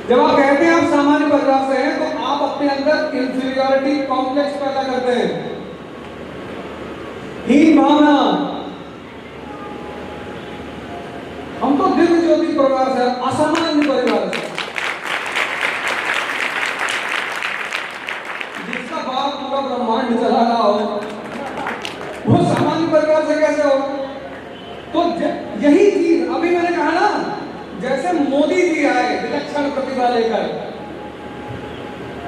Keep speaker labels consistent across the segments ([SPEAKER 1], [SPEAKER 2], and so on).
[SPEAKER 1] जब आप कहते हैं आप सामान्य परिवार से हैं तो आप अपने अंदर इंफीरियरिटी कॉम्प्लेक्स पैदा करते हैं, हीन भावना। हम तो दिव्य ज्योति परिवार से, असामान्य परिवार से। जिसका बाप पूरा ब्रह्मांड चला रहा हो वो सामान्य परिवार से कैसे हो? तो यही चीज अभी मैंने कहा ना, जैसे मोदी जी आए विलक्षण प्रतिभा लेकर,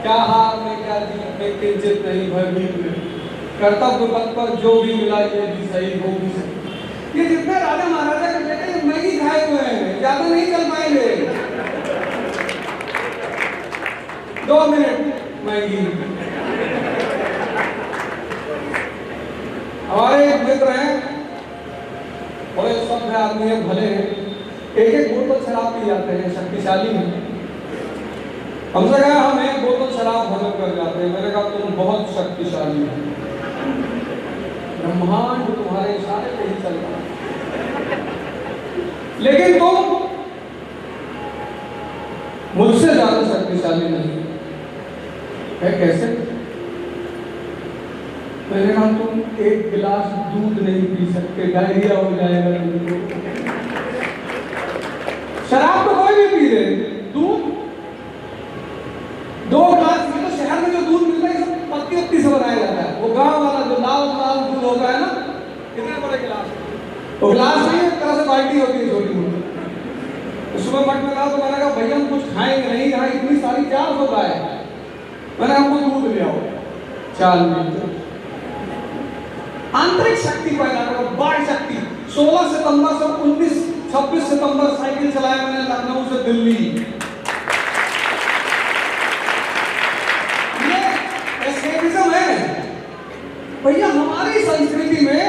[SPEAKER 1] क्या हार में क्या जीत में किंचित नहीं भयभीत में, कर्तव्य पथ पर जो भी मिला ये भी सही वो भी सही। ये जितने राजा महाराजा के बेटे ये मैगी खाए हुए हैं, ज्यादा नहीं चल पाएंगे। 2 मिनट मैगी। हमारे एक मित्र हैं, बड़े सभ्य आदमी है, भले हैं, एक बोतल शराब पी जाते हैं, शक्तिशाली हैं। हमसे कहा हम एक बोतल शराब हजम कर जाते हैं। मैंने कहा तुम बहुत शक्तिशाली हो, ब्रह्मांड तुम्हारे इशारे पे ही चल रहा है, लेकिन तुम मुझसे ज्यादा शक्तिशाली नहीं है। कैसे? मैंने कहा तुम एक गिलास दूध नहीं पी सकते, डायरिया हो जाएगा तुमको। शराब तो कोई भी पी ले, दूध 2 गिलास। तो शहर में जो दूध मिलता है सब पत्ती से बनाया जाता है, वो गांव वाला जो लाल लाल दूध होता है ना, कितने बड़े गिलास, वो गिलास नहीं, एक तरह से बाल्टी होती है छोटी मोटी। सुबह मठ में कहा तो मैंने कहा भैया हम कुछ खाएंगे नहीं, यहाँ इतनी सारी 400 गाय है, मैंने हमको दूध ले आओ 4 लीटर। आंतरिक शक्ति पैदा करो, बाह्य शक्ति। 16 सितंबर से 26 सितंबर साइकिल चलाया मैंने लखनऊ से दिल्ली। ये एस्केपिज्म है भैया। हमारी संस्कृति में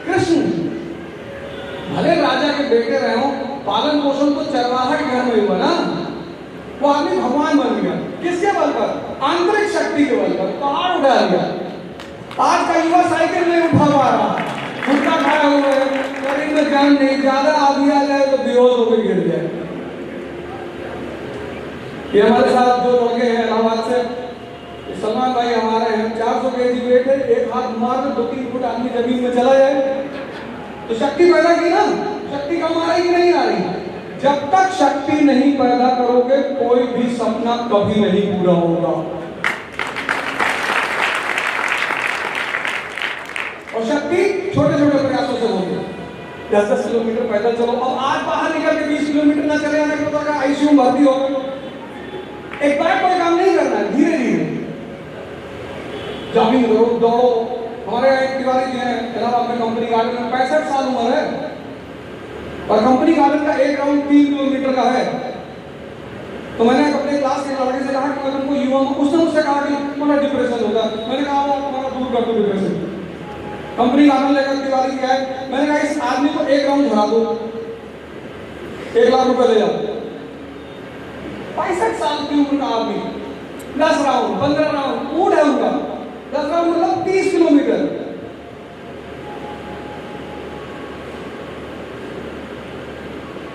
[SPEAKER 1] कृष्ण भले राजा के बेटे रहे हो, पालन पोषण तो चरवाहा के घर में हुआ ना, वो आदमी भगवान बन गया। किसके बल पर? आंतरिक शक्ति के बल पर। पहाड़ उठा लिया। आज का युवा साइकिल नहीं उठा पा रहा, गुटखा खाया हुआ है, शरीर में जान नहीं, ज्यादा आदमी आ जाए तो बेहोश होकर गिर जाए। ये हमारे साथ जो लड़के हैं इलाहाबाद से, सलमान भाई हमारे हैं, 400 केजी वेट है, एक हाथ मार के 2-3 फुट आदमी जमीन में चला जाए तो शक्ति पैदा की ना। शक्ति कम आ रही कि नहीं आ रही? जब तक शक्ति नहीं पैदा करोगे कोई भी सपना कभी नहीं पूरा होगा। और शक्ति छोटे छोटे प्रयासों से होगी। 10-10 किलोमीटर पैदल चलो। अब आज बाहर निकल के 20 किलोमीटर ना चले आने के बाद आईसीयू में भर्ती हो गए। एक बार कोई काम नहीं करना है, धीरे धीरे जॉगिंग करो, दौड़ो। हमारे एक तिवारी जी हैं इलाहाबाद में, कंपनी गार्डन में 65 साल उम्र है और कंपनी गार्डन का एक राउंड 3 किलोमीटर का है। तो मैंने अपने क्लास के लड़के से कहा कि मैं तुमको युवा, उसने मुझसे कहा कि मुझे डिप्रेशन होगा। मैंने कहा वो तुम्हारा दूर कर दो डिप्रेशन। कंपनी गार्डन लेकर तिवारी गया, मैंने कहा इस आदमी को एक राउंड भरा दो, 1 लाख रुपए ले जाओ। 65 साल की उम्र का आदमी 10 राउंड 15 राउंड मूड है उनका। 10 राउंड मतलब 30 किलोमीटर।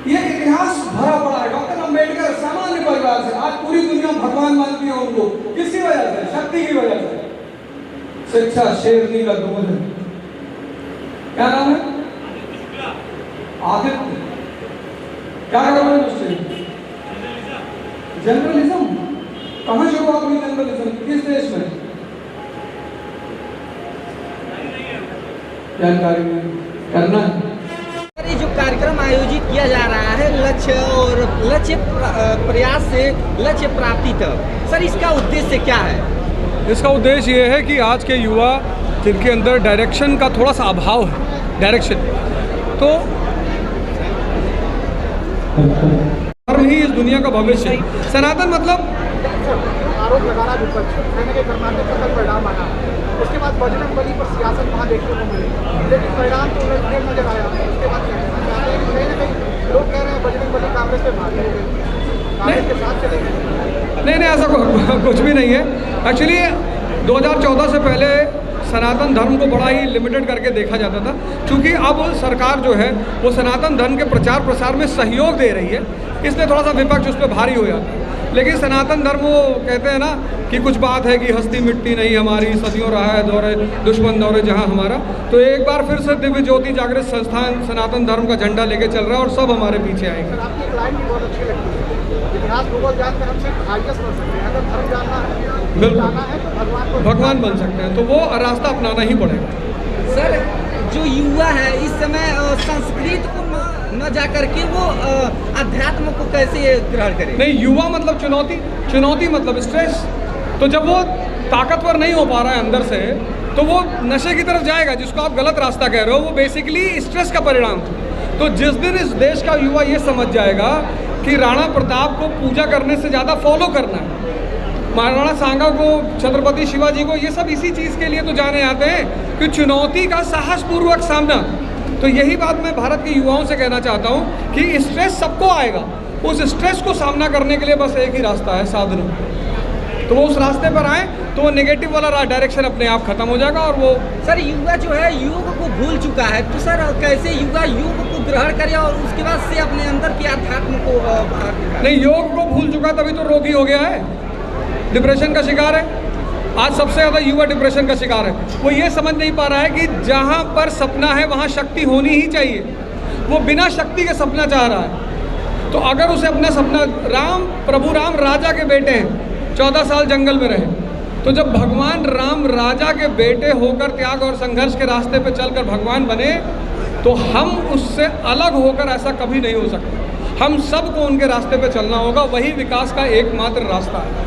[SPEAKER 1] ये इतिहास भरा पड़ा है। डॉक्टर अंबेडकर सामान्य परिवार से, आज पूरी दुनिया भगवान मानती है उनको। किसकी वजह से? शक्ति की वजह से। शिक्षा शेरनी का दूध है। क्या नाम है? आदित्य। क्या कर रहे हैं उससे? जर्नलिज्म। कहां शुरुआत हुई जर्नलिज्म? किस देश में? जानकारी में करना है।
[SPEAKER 2] ये जो कार्यक्रम आयोजित किया जा रहा है लक्ष्य प्रयास से लक्ष्य प्राप्ति तक, सर इसका उद्देश्य क्या है?
[SPEAKER 3] इसका उद्देश्य ये है कि आज के युवा जिनके अंदर डायरेक्शन का थोड़ा सा अभाव है, डायरेक्शन, तो धर्म ही इस दुनिया का भविष्य है। सनातन मतलब
[SPEAKER 4] आरोप लगाना विपक्ष, कहने के कर्नाटक का कल परिणाम आना, उसके बाद बजरंग बली पर सियासत वहाँ देखने को मिली, लेकिन परिणाम तो उलझ नजर आया। उसके बाद क्या कहना चाहते हैं? कहीं ना कहीं लोग कह रहे हैं बजरंग बली कांग्रेस पे भाग गए, कांग्रेस के साथ चले गए।
[SPEAKER 3] नहीं, ऐसा कुछ भी नहीं है। एक्चुअली 2014 से पहले सनातन धर्म को बड़ा ही लिमिटेड करके देखा जाता था, क्योंकि अब सरकार जो है वो सनातन धर्म के प्रचार प्रसार में सहयोग दे रही है, इसलिए थोड़ा सा विपक्ष उस पर भारी हो जाता है। लेकिन सनातन धर्म वो कहते हैं ना कि कुछ बात है कि हस्ती मिट्टी नहीं हमारी, सदियों रहा है दौरे दुश्मन दौरे जहां हमारा। तो एक बार फिर से दिव्य ज्योति जागृत संस्थान सनातन धर्म का झंडा लेके चल रहा है और सब हमारे पीछे आएंगे।
[SPEAKER 4] सर आपकी एक लाइन भी बहुत अच्छी लगती है, इतिहास भूगोल जानकर हम सिर्फ आईएएस बन सकते हैं, अगर धर्म जानना है
[SPEAKER 3] बिल्कुल
[SPEAKER 4] जाना है तो
[SPEAKER 3] भगवान बन सकते हैं, तो वो रास्ता अपनाना ही पड़ेगा।
[SPEAKER 2] सर जो युवा है इस समय संस्कृत को न जा करके वो अध्यात्म को कैसे ग्रहण करे?
[SPEAKER 3] नहीं, युवा मतलब चुनौती मतलब स्ट्रेस। तो जब वो ताकतवर नहीं हो पा रहा है अंदर से, तो वो नशे की तरफ जाएगा, जिसको आप गलत रास्ता कह रहे हो, वो बेसिकली स्ट्रेस का परिणाम। तो जिस दिन इस देश का युवा ये समझ जाएगा कि राणा प्रताप को पूजा करने से ज़्यादा फॉलो करना है, महाराणा सांगा को, छत्रपति शिवाजी को, ये सब इसी चीज़ के लिए तो जाने आते हैं कि चुनौती का साहसपूर्वक सामना। तो यही बात मैं भारत के युवाओं से कहना चाहता हूँ कि स्ट्रेस सबको आएगा, उस स्ट्रेस को सामना करने के लिए बस एक ही रास्ता है, साधना। तो वो उस रास्ते पर आए तो वो नेगेटिव वाला डायरेक्शन अपने आप खत्म हो जाएगा। और वो
[SPEAKER 2] सर युवा जो है योग को भूल चुका है, तो सर कैसे युवा योग को ग्रहण करे और उसके बाद से अपने अंदर के अध्यात्म को बाहर निकाले?
[SPEAKER 3] नहीं, योग को भूल चुका तभी तो रोगी हो गया है, डिप्रेशन का शिकार है। आज सबसे ज़्यादा युवा डिप्रेशन का शिकार है। वो ये समझ नहीं पा रहा है कि जहाँ पर सपना है वहाँ शक्ति होनी ही चाहिए। वो बिना शक्ति के सपना चाह रहा है। तो अगर उसे अपना सपना, प्रभु राम राजा के बेटे हैं, 14 साल जंगल में रहे, तो जब भगवान राम राजा के बेटे होकर त्याग और संघर्ष के रास्ते पे चलकर भगवान बने, तो हम उससे अलग होकर ऐसा कभी नहीं हो सकता। हम सबको उनके रास्ते पे चलना होगा, वही विकास का एकमात्र रास्ता है।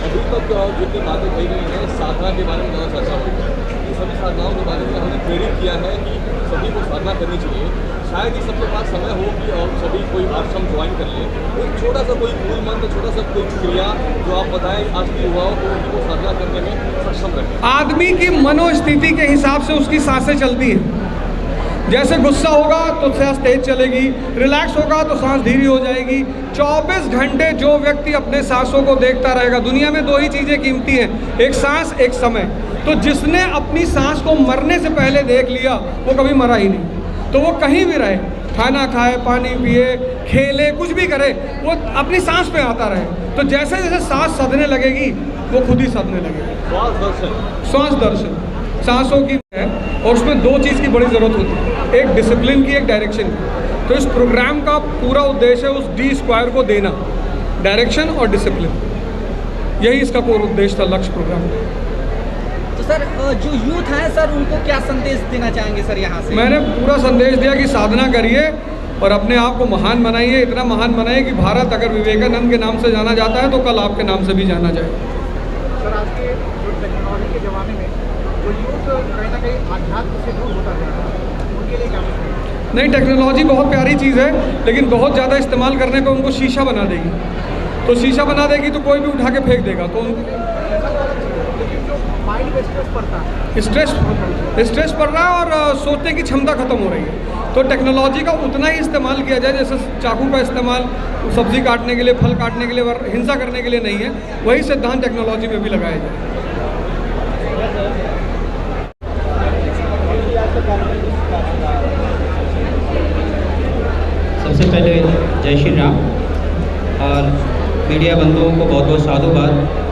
[SPEAKER 5] अभी तक जितनी बातें कही गई हैं साधना के बारे में ज़्यादा चर्चा हुई है, इन सभी साधनाओं के बारे में हमने प्रेरित किया है कि सभी को साधना करनी चाहिए। शायद ही सबके पास समय हो कि और सभी कोई आश्रम ज्वाइन कर ले। कोई छोटा सा कोई मूल मंत्र, छोटा सा कोई क्रिया जो आप बताएं आज के युवाओं को कि वो साधना करने में सक्षम रखें।
[SPEAKER 3] आदमी की मनोस्थिति के हिसाब से उसकी सांसें चलती हैं। जैसे गुस्सा होगा तो सांस तेज चलेगी, रिलैक्स होगा तो सांस धीरे हो जाएगी। 24 घंटे जो व्यक्ति अपने सांसों को देखता रहेगा, दुनिया में दो ही चीज़ें कीमती हैं, एक सांस, एक समय। तो जिसने अपनी सांस को मरने से पहले देख लिया वो कभी मरा ही नहीं। तो वो कहीं भी रहे, खाना खाए, पानी पिए, खेले, कुछ भी करे, वो अपनी सांस पे आता रहे। तो जैसे जैसे सांस सधने लगेगी वो खुद ही सधने लगेगी। श्वास दर्शन सांसों की है, और उसमें दो चीज़ की बड़ी ज़रूरत होती है, एक डिसिप्लिन की, एक डायरेक्शन की। तो इस प्रोग्राम का पूरा उद्देश्य है उस D² को देना, डायरेक्शन और डिसिप्लिन। यही इसका कोर उद्देश्य था, लक्ष्य प्रोग्राम का।
[SPEAKER 2] तो सर जो यूथ है सर उनको क्या संदेश देना चाहेंगे सर यहाँ से?
[SPEAKER 3] मैंने पूरा संदेश दिया कि साधना करिए और अपने आप को महान बनाइए, इतना महान बनाइए कि भारत अगर विवेकानंद के नाम से जाना जाता है तो कल आपके नाम से भी जाना जाए।
[SPEAKER 4] सर आज के जो टेक्नोलॉजी के ज़माने में जो यूथ कहीं ना कहीं आध्यात्म से दूर होता जा रहा है, उनके लिए क्या बताएं?
[SPEAKER 3] नहीं, टेक्नोलॉजी बहुत प्यारी चीज़ है, लेकिन बहुत ज़्यादा इस्तेमाल करने पर उनको शीशा बना देगी। तो शीशा बना देगी तो कोई भी उठा के फेंक देगा। तो
[SPEAKER 4] माइंड पे स्ट्रेस पड़ता है,
[SPEAKER 3] स्ट्रेस पड़ रहा है और सोचने की क्षमता खत्म हो रही है। तो टेक्नोलॉजी का उतना ही इस्तेमाल किया जाए, जैसे चाकू का इस्तेमाल सब्जी काटने के लिए, फल काटने के लिए, हिंसा करने के लिए नहीं है, वही सिद्धांत टेक्नोलॉजी में भी लगाया जाए।
[SPEAKER 6] सबसे पहले जय श्री राम और मीडिया बंधुओं को बहुत बहुत साधुवाद।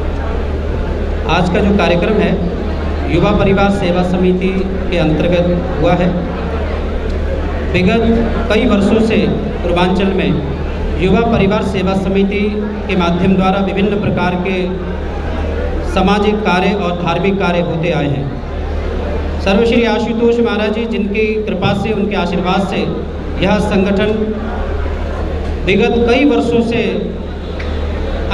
[SPEAKER 6] आज का जो कार्यक्रम है युवा परिवार सेवा समिति के अंतर्गत हुआ है। विगत कई वर्षों से पूर्वांचल में युवा परिवार सेवा समिति के माध्यम द्वारा विभिन्न प्रकार के सामाजिक कार्य और धार्मिक कार्य होते आए हैं। सर्वश्री आशुतोष महाराज जी जिनकी कृपा से, उनके आशीर्वाद से यह संगठन विगत कई वर्षों से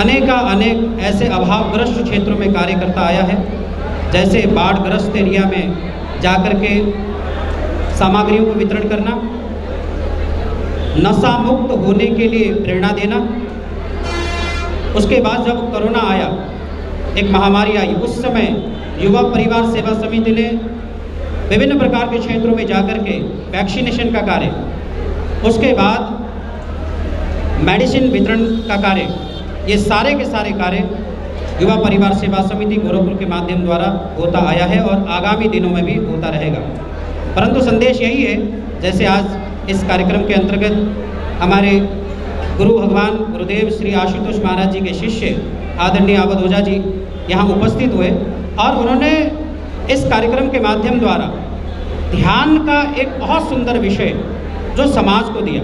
[SPEAKER 6] अनेक ऐसे अभावग्रस्त क्षेत्रों में कार्य करता आया है, जैसे बाढ़ग्रस्त एरिया में जाकर के सामग्रियों को वितरण करना, नशा मुक्त होने के लिए प्रेरणा देना। उसके बाद जब कोरोना आया, एक महामारी आई, उस समय युवा परिवार सेवा समिति ने विभिन्न प्रकार के क्षेत्रों में जाकर के वैक्सीनेशन का कार्य, उसके बाद मेडिसिन वितरण का कार्य, ये सारे के सारे कार्य युवा परिवार सेवा समिति गोरखपुर के माध्यम द्वारा होता आया है और आगामी दिनों में भी होता रहेगा। परंतु संदेश यही है, जैसे आज इस कार्यक्रम के अंतर्गत हमारे गुरु भगवान गुरुदेव श्री आशुतोष महाराज जी के शिष्य आदरणीय अवध ओझा जी यहाँ उपस्थित हुए और उन्होंने इस कार्यक्रम के माध्यम द्वारा ध्यान का एक बहुत सुंदर विषय जो समाज को दिया।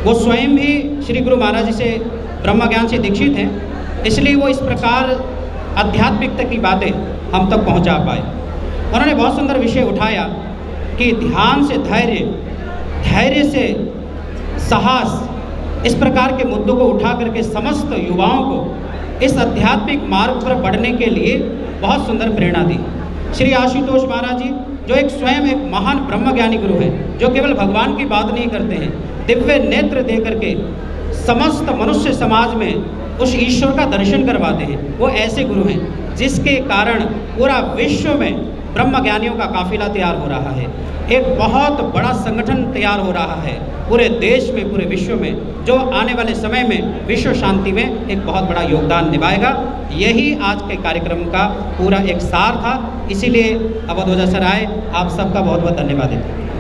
[SPEAKER 6] वो स्वयं भी श्री गुरु महाराज जी से ब्रह्म ज्ञान से दीक्षित हैं, इसलिए वो इस प्रकार आध्यात्मिकता की बातें हम तक पहुंचा पाए। उन्होंने बहुत सुंदर विषय उठाया कि ध्यान से धैर्य, धैर्य से साहस, इस प्रकार के मुद्दों को उठा करके समस्त युवाओं को इस आध्यात्मिक मार्ग पर बढ़ने के लिए बहुत सुंदर प्रेरणा दी। श्री आशुतोष महाराज जी जो एक स्वयं एक महान ब्रह्मज्ञानी गुरु हैं, जो केवल भगवान की बात नहीं करते हैं, दिव्य नेत्र दे करके समस्त मनुष्य समाज में उस ईश्वर का दर्शन करवाते हैं। वो ऐसे गुरु हैं जिसके कारण पूरा विश्व में ब्रह्मज्ञानियों का काफिला तैयार हो रहा है। एक बहुत बड़ा संगठन तैयार हो रहा है पूरे देश में, पूरे विश्व में, जो आने वाले समय में विश्व शांति में एक बहुत बड़ा योगदान निभाएगा। यही आज के कार्यक्रम का पूरा एक सार था। इसीलिए अवध ओझा सर आए, आप सबका बहुत बहुत धन्यवाद देते हैं।